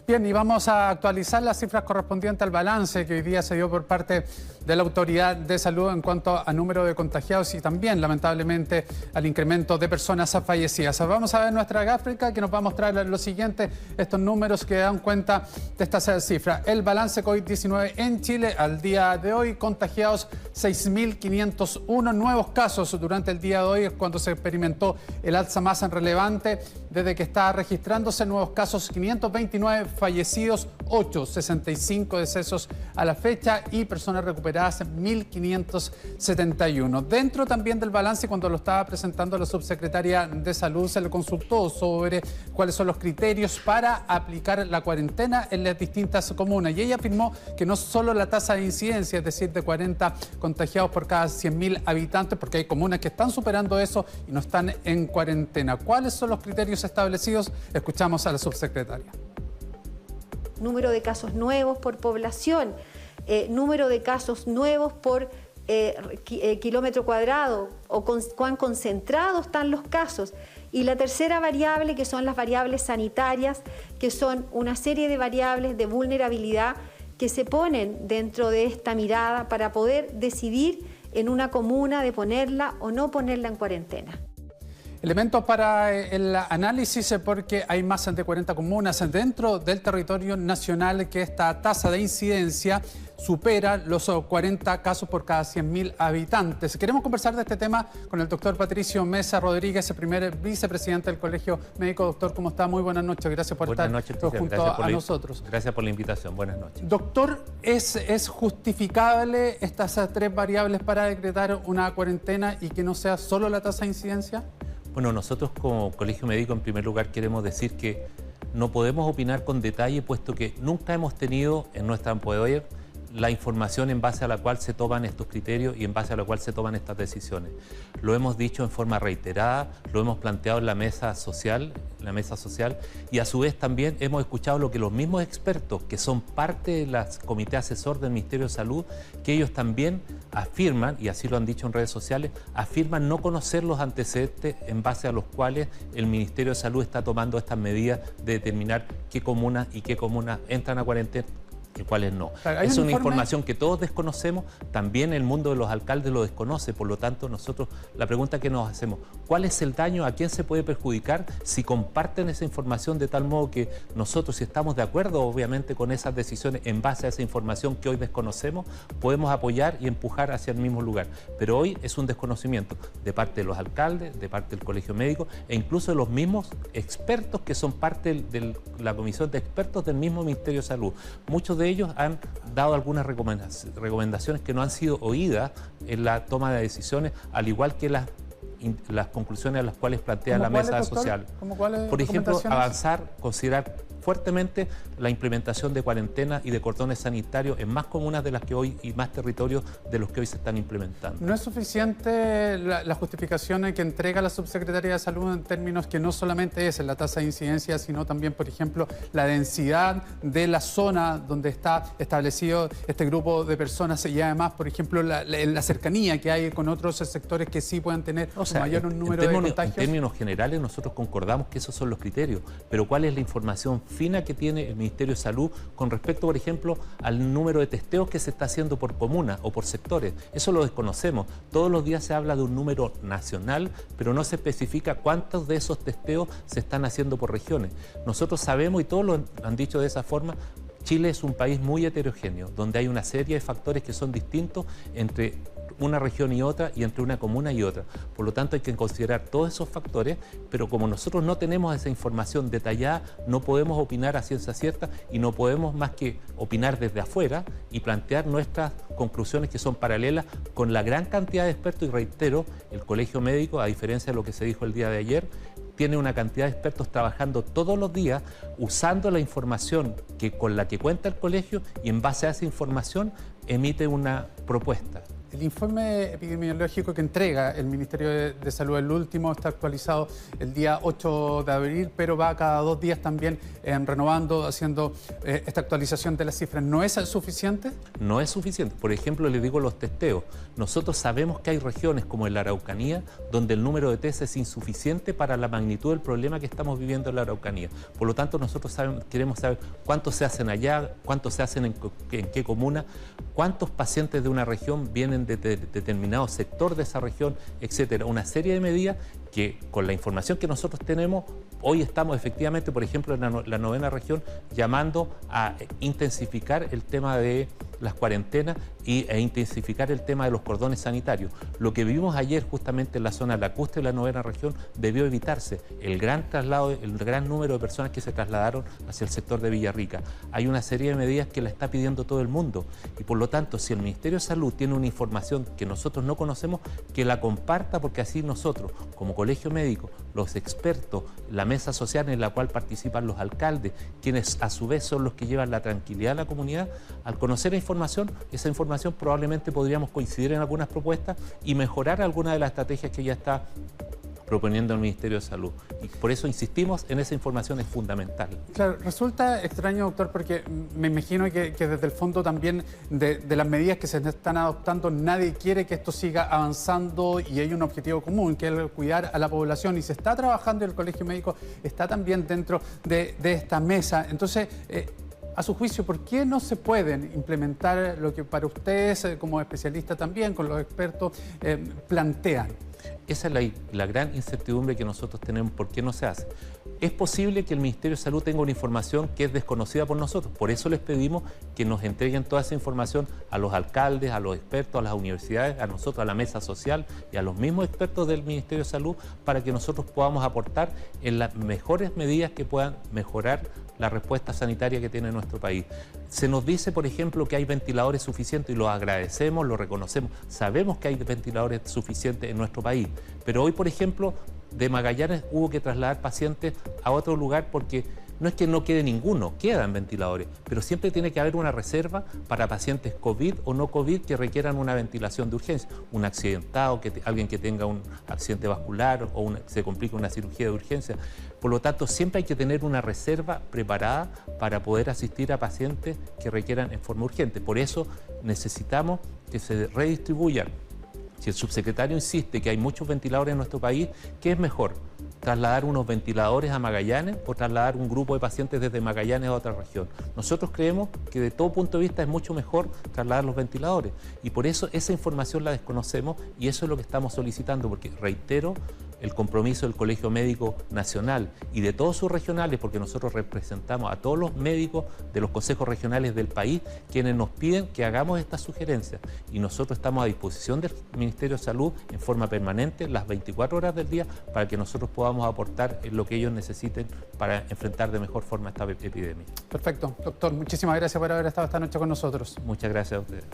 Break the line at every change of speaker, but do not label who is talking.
Bien, y vamos a actualizar las cifras correspondientes al balance que hoy día se dio por parte de la Autoridad de Salud en cuanto a número de contagiados y también, lamentablemente, al incremento de personas fallecidas. Vamos a ver nuestra gráfica que nos va a mostrar lo siguiente, estos números que dan cuenta de estas cifras. El balance COVID-19 en Chile al día de hoy, contagiados 6.501 nuevos casos durante el día de hoy, es cuando se experimentó el alza más relevante desde que está registrándose nuevos casos, 529 fallecidos, 65 decesos a la fecha y personas recuperadas 1.571. Dentro también del balance, cuando lo estaba presentando la subsecretaria de Salud, se le consultó sobre cuáles son los criterios para aplicar la cuarentena en las distintas comunas y ella afirmó que no solo la tasa de incidencia, es decir, de 40 contagiados por cada 100.000 habitantes, porque hay comunas que están superando eso y no están en cuarentena. ¿Cuáles son los criterios establecidos? Escuchamos a la subsecretaria.
Número de casos nuevos por población, número de casos nuevos por kilómetro cuadrado o cuán concentrados están los casos. Y la tercera variable, que son las variables sanitarias, que son una serie de variables de vulnerabilidad que se ponen dentro de esta mirada para poder decidir en una comuna de ponerla o no ponerla en cuarentena.
Elementos para el análisis, porque hay más de 40 comunas dentro del territorio nacional que esta tasa de incidencia supera los 40 casos por cada 100.000 habitantes. Queremos conversar de este tema con el doctor Patricio Mesa Rodríguez, el primer vicepresidente del Colegio Médico. Doctor, ¿cómo está? Muy buenas noches. Gracias por estar junto a nosotros.
Gracias por la invitación. Buenas noches.
Doctor, ¿es justificable estas tres variables para decretar una cuarentena y que no sea solo la tasa de incidencia?
Bueno, nosotros como Colegio Médico, en primer lugar, queremos decir que no podemos opinar con detalle, puesto que nunca hemos tenido en nuestra poder la información en base a la cual se toman estos criterios y en base a la cual se toman estas decisiones. Lo hemos dicho en forma reiterada, lo hemos planteado en la mesa social, y a su vez también hemos escuchado lo que los mismos expertos, que son parte del comité asesor del Ministerio de Salud, que ellos también afirman, y así lo han dicho en redes sociales, afirman no conocer los antecedentes en base a los cuales el Ministerio de Salud está tomando estas medidas de determinar qué comunas entran a cuarentena y cuáles no. Es una información que todos desconocemos, también el mundo de los alcaldes lo desconoce, por lo tanto nosotros la pregunta que nos hacemos, ¿cuál es el daño? ¿A quién se puede perjudicar si comparten esa información de tal modo que nosotros, si estamos de acuerdo obviamente con esas decisiones en base a esa información que hoy desconocemos, podemos apoyar y empujar hacia el mismo lugar? Pero hoy es un desconocimiento de parte de los alcaldes, de parte del Colegio Médico e incluso de los mismos expertos que son parte de la comisión de expertos del mismo Ministerio de Salud. Muchos de ellos han dado algunas recomendaciones que no han sido oídas en la toma de decisiones, al igual que las conclusiones a las cuales plantea la mesa social. Por ejemplo, avanzar, considerar fuertemente la implementación de cuarentena y de cordones sanitarios en más comunas de las que hoy y más territorios de los que hoy se están implementando.
¿No es suficiente la justificación que entrega la subsecretaria de Salud en términos que no solamente es la tasa de incidencia, sino también, por ejemplo, la densidad de la zona donde está establecido este grupo de personas y además, por ejemplo, la cercanía que hay con otros sectores que sí puedan tener mayor número de contagios?
En términos generales, nosotros concordamos que esos son los criterios, pero ¿cuál es la información fina que tiene el Ministerio de Salud con respecto, por ejemplo, al número de testeos que se está haciendo por comuna o por sectores? Eso lo desconocemos. Todos los días se habla de un número nacional, pero no se especifica cuántos de esos testeos se están haciendo por regiones. Nosotros sabemos, y todos lo han dicho de esa forma, Chile es un país muy heterogéneo, donde hay una serie de factores que son distintos entre una región y otra y entre una comuna y otra. Por lo tanto, hay que considerar todos esos factores, pero como nosotros no tenemos esa información detallada, no podemos opinar a ciencia cierta y no podemos más que opinar desde afuera y plantear nuestras conclusiones que son paralelas con la gran cantidad de expertos. Y reitero, el Colegio Médico, a diferencia de lo que se dijo el día de ayer, tiene una cantidad de expertos trabajando todos los días usando la información con la que cuenta el colegio y en base a esa información emite una propuesta.
El informe epidemiológico que entrega el Ministerio de Salud, el último, está actualizado el día 8 de abril, pero va cada 2 días también renovando, haciendo esta actualización de las cifras. ¿No es suficiente?
No es suficiente. Por ejemplo, les digo los testeos. Nosotros sabemos que hay regiones como en la Araucanía donde el número de test es insuficiente para la magnitud del problema que estamos viviendo en la Araucanía. Por lo tanto, nosotros queremos saber cuántos se hacen allá, cuántos se hacen en qué comuna, cuántos pacientes de una región vienen de determinado sector de esa región, etcétera. Una serie de medidas que con la información que nosotros tenemos, hoy estamos efectivamente, por ejemplo, en la 9ª región, llamando a intensificar el tema de las cuarentenas e intensificar el tema de los cordones sanitarios. Lo que vimos ayer justamente en la zona lacustre de la 9ª región debió evitarse. El gran traslado, el gran número de personas que se trasladaron hacia el sector de Villarrica. Hay una serie de medidas que la está pidiendo todo el mundo y por lo tanto, si el Ministerio de Salud tiene una información que nosotros no conocemos, que la comparta, porque así nosotros, como Colegio Médico, los expertos, la mesa social en la cual participan los alcaldes, quienes a su vez son los que llevan la tranquilidad a la comunidad, al conocer esa información probablemente podríamos coincidir en algunas propuestas y mejorar alguna de las estrategias que ya está proponiendo el Ministerio de Salud. Y por eso insistimos en esa información, es fundamental.
Claro, resulta extraño, doctor, porque me imagino que desde el fondo también de las medidas que se están adoptando, nadie quiere que esto siga avanzando y hay un objetivo común, que es cuidar a la población, y se está trabajando y el Colegio Médico está también dentro de esta mesa. Entonces, a su juicio, ¿por qué no se pueden implementar lo que para ustedes, como especialistas también, con los expertos, plantean?
Esa es la gran incertidumbre que nosotros tenemos, ¿por qué no se hace? Es posible que el Ministerio de Salud tenga una información que es desconocida por nosotros, por eso les pedimos que nos entreguen toda esa información a los alcaldes, a los expertos, a las universidades, a nosotros, a la mesa social y a los mismos expertos del Ministerio de Salud para que nosotros podamos aportar en las mejores medidas que puedan mejorar la respuesta sanitaria que tiene nuestro país. Se nos dice, por ejemplo, que hay ventiladores suficientes y lo agradecemos, lo reconocemos, sabemos que hay ventiladores suficientes en nuestro país, pero hoy, por ejemplo, de Magallanes hubo que trasladar pacientes a otro lugar porque no es que no quede ninguno, quedan ventiladores, pero siempre tiene que haber una reserva para pacientes COVID o no COVID que requieran una ventilación de urgencia, un accidentado, alguien que tenga un accidente vascular o se complique una cirugía de urgencia. Por lo tanto, siempre hay que tener una reserva preparada para poder asistir a pacientes que requieran en forma urgente. Por eso necesitamos que se redistribuyan. Si el subsecretario insiste que hay muchos ventiladores en nuestro país, ¿qué es mejor? ¿Trasladar unos ventiladores a Magallanes o trasladar un grupo de pacientes desde Magallanes a otra región? Nosotros creemos que de todo punto de vista es mucho mejor trasladar los ventiladores y por eso esa información la desconocemos y eso es lo que estamos solicitando, porque reitero el compromiso del Colegio Médico Nacional y de todos sus regionales, porque nosotros representamos a todos los médicos de los consejos regionales del país, quienes nos piden que hagamos estas sugerencias y nosotros estamos a disposición del Ministerio de Salud en forma permanente las 24 horas del día para que nosotros podamos aportar en lo que ellos necesiten para enfrentar de mejor forma esta epidemia.
Perfecto. Doctor, muchísimas gracias por haber estado esta noche con nosotros.
Muchas gracias a ustedes.